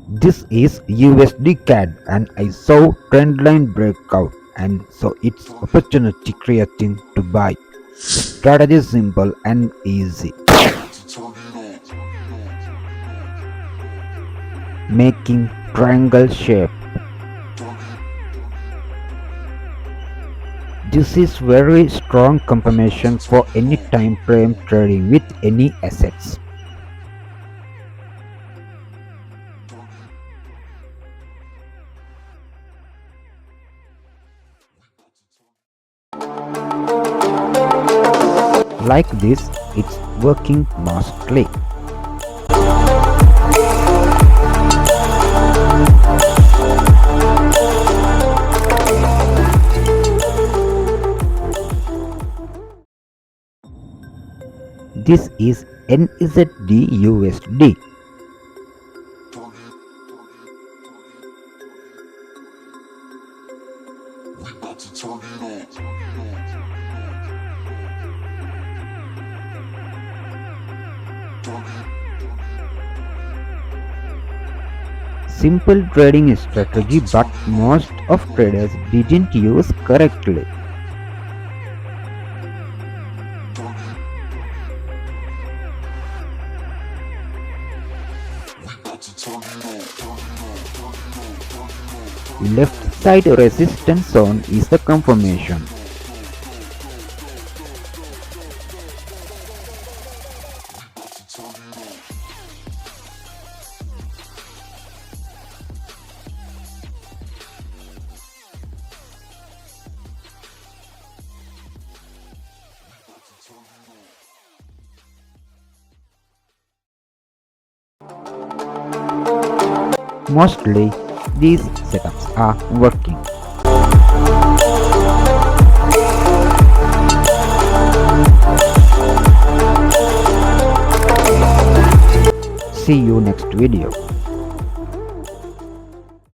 This is USD CAD and I saw trendline breakout and so it's opportunity creating to buy. Strategy is simple and easy. Making triangle shape. This is very strong confirmation for any time frame trading with any assets. Like this, it's working mostly. This is NZD USD. Simple trading strategy, but most of traders didn't use correctly. Left side resistance zone is the confirmation. Mostly, these setups are working. See you next video.